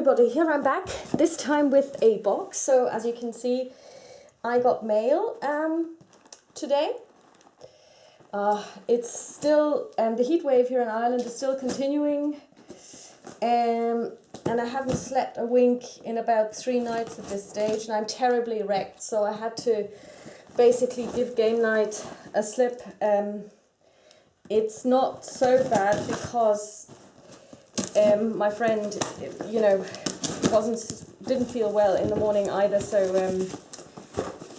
everybody, here I'm back, this time with a box. So as you can see, I got mail today. It's still, the heat wave here in Ireland is still continuing, and I haven't slept a wink in about 3 nights at this stage, and I'm terribly wrecked, so I had to basically give game night a slip. It's not so bad because my friend, you know, didn't feel well in the morning either, so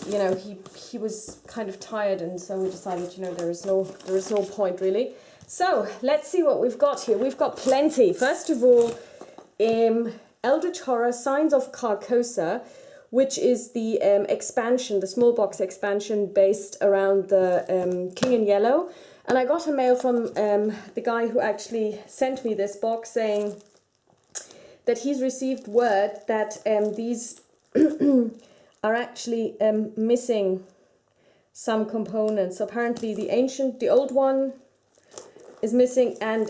you know, he was kind of tired, and so we decided, you know, there is no point really. So let's see what we've got here. We've got plenty. First of all, Eldritch Horror Signs of Carcosa, which is the expansion, the small box expansion based around the King in Yellow. And I got a mail from the guy who actually sent me this box saying that he's received word that these are actually missing some components. Apparently the old one is missing, and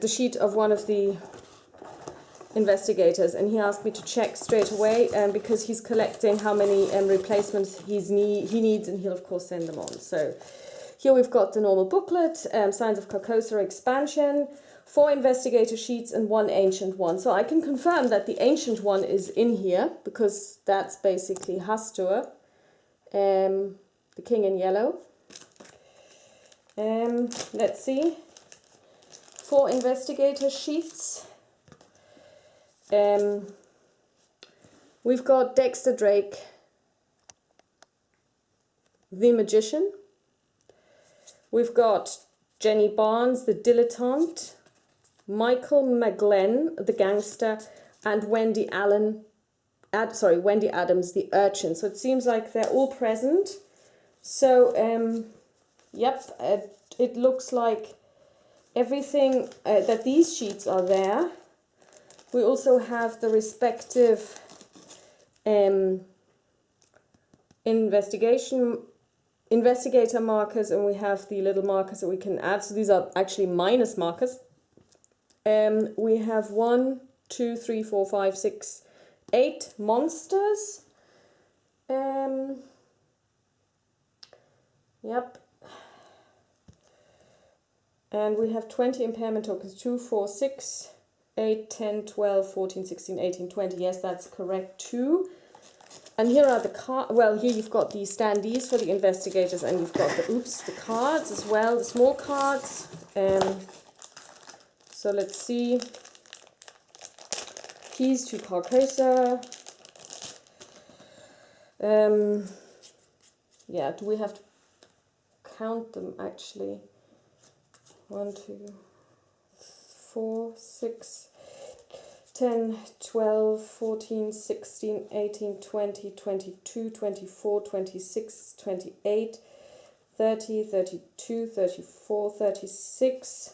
the sheet of one of the investigators, and he asked me to check straight away because he's collecting how many replacements he needs, and he'll of course send them on. So here we've got the normal booklet, Signs of Carcosa expansion, 4 investigator sheets and 1 ancient one. So I can confirm that the ancient one is in here because that's basically Hastur, the King in Yellow. Let's see, 4 investigator sheets. We've got Dexter Drake, the Magician. We've got Jenny Barnes, the Dilettante, Michael McGlenn, the Gangster, and Wendy Adams, the Urchin. So it seems like they're all present. So, yep, it looks like everything, that these sheets are there. We also have the respective investigator markers, and we have the little markers that we can add. So these are actually minus markers. We have 1, 2, 3, 4, 5, 6, 8 monsters. Yep. And we have 20 impairment tokens, 2, 4, 6, 8, 10, 12, 14, 16, 18, 20. Yes, that's correct too. And here are the cards. Well, here you've got the standees for the investigators, and you've got the cards as well, the small cards. So let's see. Keys to Carcosa. Yeah, do we have to count them actually? 1, 2, 4, 6, 10, 12, 14, 16, 18, 20, 22, 24, 26, 28, 30, 32, 34, 36,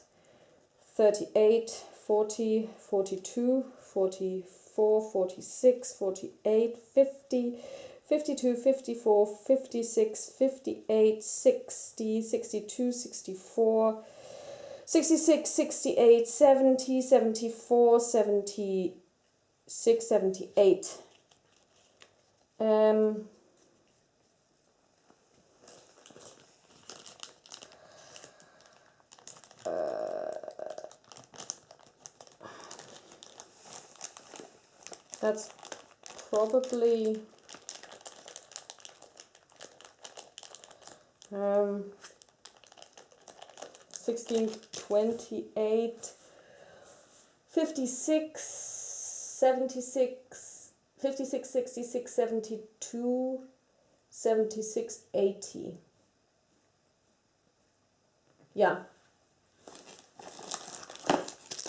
38, 40, 42, 44, 46, 48, 50, 52, 54, 56, 58, 60, 62, 64, 66, 68, 70, 74, 76, 78. That's probably 16, 28, 56, 76, 56, 66, 72, 76, 80. Yeah.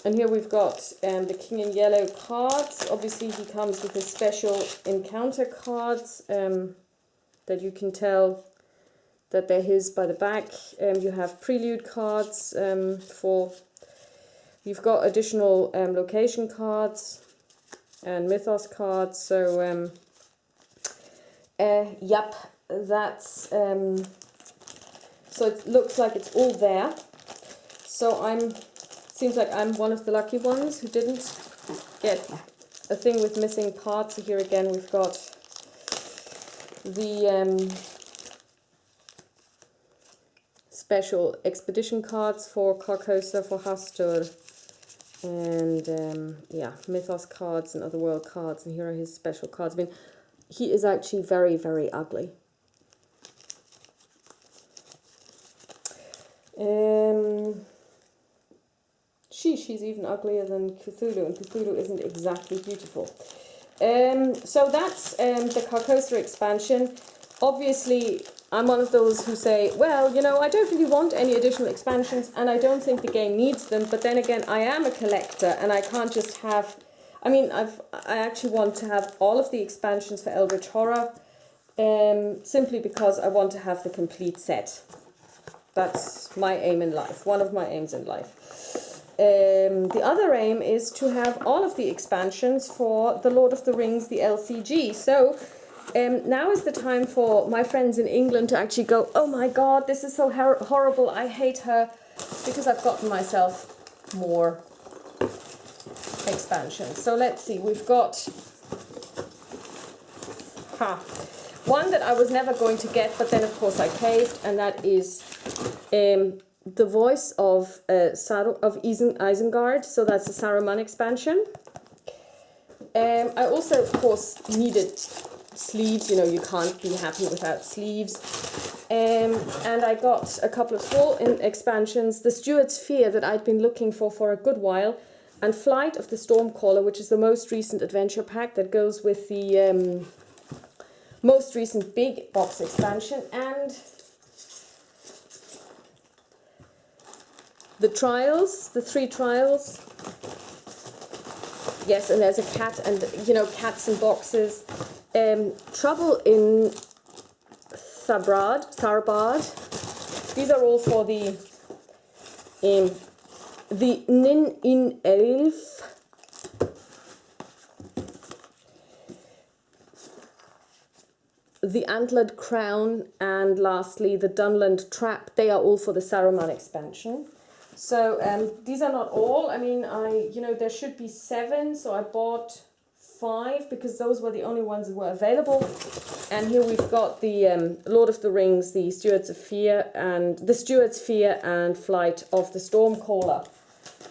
And here we've got the King in Yellow cards. Obviously he comes with his special encounter cards that you can tell that they're his by the back. You have prelude cards you've got additional location cards and mythos cards. So yep, that's so it looks like it's all there. So seems like I'm one of the lucky ones who didn't get a thing with missing parts. So here again we've got the special expedition cards for Carcosa, for Hastur, and yeah, Mythos cards and Otherworld cards, and here are his special cards. I mean, he is actually very, very ugly. She's even uglier than Cthulhu, and Cthulhu isn't exactly beautiful. So that's the Carcosa expansion. Obviously, I'm one of those who say, well, you know, I don't really want any additional expansions, and I don't think the game needs them, but then again, I am a collector, and I can't just have... I mean, I actually want to have all of the expansions for Eldritch Horror, simply because I want to have the complete set. That's my aim in life, one of my aims in life. The other aim is to have all of the expansions for The Lord of the Rings, the LCG. So now is the time for my friends in England to actually go, oh my god, this is so horrible, I hate her, because I've gotten myself more expansions. So let's see, we've got one that I was never going to get, but then of course I caved, and that is the voice of Isengard. So that's a Saruman expansion. I also of course needed sleeves, you know, you can't be happy without sleeves. And I got a couple of small expansions, the Steward's Fear that I'd been looking for a good while, and Flight of the Stormcaller, which is the most recent adventure pack that goes with the most recent big box expansion, and the trials, the 3 trials. Yes, and there's a cat, and you know, cats in boxes. Trouble in Tharbad. These are all for the Nin in Elf. The Antlered Crown, and lastly the Dunland Trap. They are all for the Saruman expansion. So these are not all. I mean, there should be 7, so I bought 5 because those were the only ones that were available. And here we've got the Lord of the Rings, the Steward's Fear, and Flight of the Stormcaller.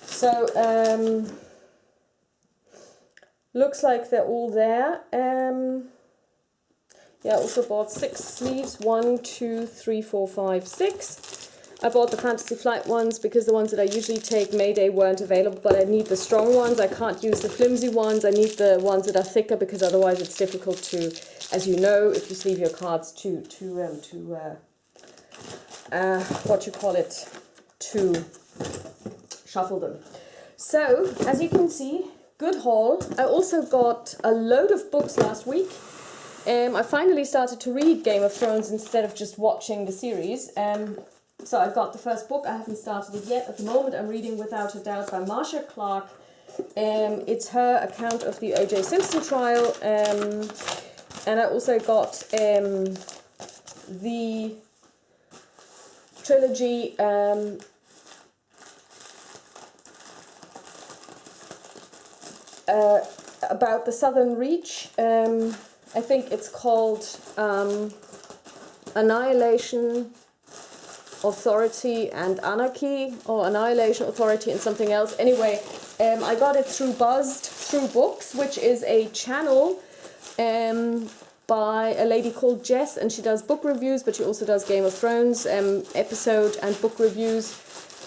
So looks like they're all there. Yeah, I also bought 6 sleeves. 1, 2, 3, 4, 5, 6. I bought the Fantasy Flight ones because the ones that I usually take Mayday weren't available, but I need the strong ones. I can't use the flimsy ones. I need the ones that are thicker because otherwise it's difficult to, as you know, if you sleeve your cards to shuffle them. So, as you can see, good haul. I also got a load of books last week. I finally started to read Game of Thrones instead of just watching the series. So I've got the first book. I haven't started it yet. At the moment, I'm reading Without a Doubt by Marcia Clark. It's her account of the O.J. Simpson trial. And I also got the trilogy about the Southern Reach. I think it's called Annihilation, Authority and Anarchy, or Annihilation, Authority and something else. Anyway, I got it through Buzzed Through Books, which is a channel by a lady called Jess, and she does book reviews, but she also does Game of Thrones episode and book reviews.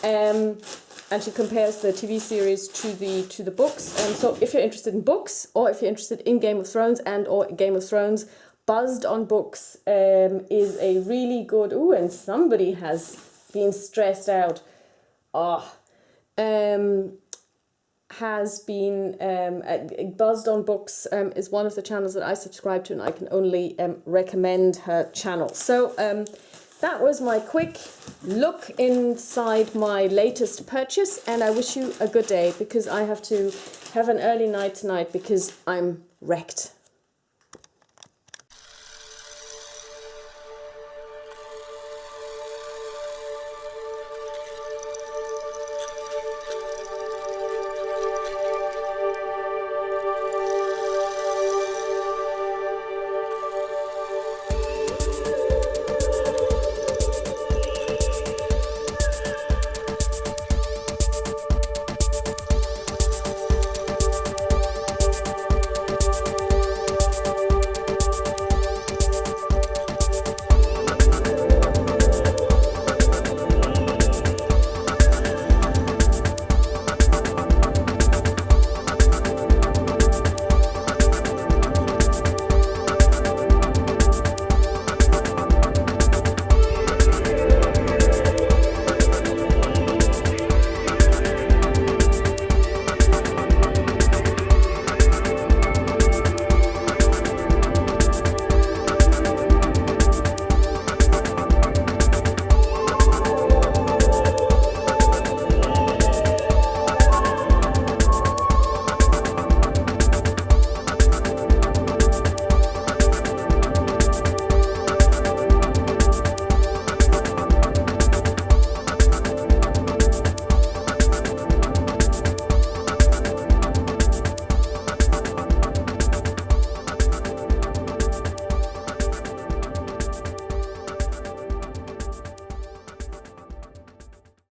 And she compares the TV series to the books. So if you're interested in books, or if you're interested in Game of Thrones or Game of Thrones, Buzzed on Books is a really good... Ooh, and somebody has been stressed out. Has been... Buzzed on Books is one of the channels that I subscribe to, and I can only recommend her channel. So that was my quick look inside my latest purchase, and I wish you a good day, because I have to have an early night tonight because I'm wrecked.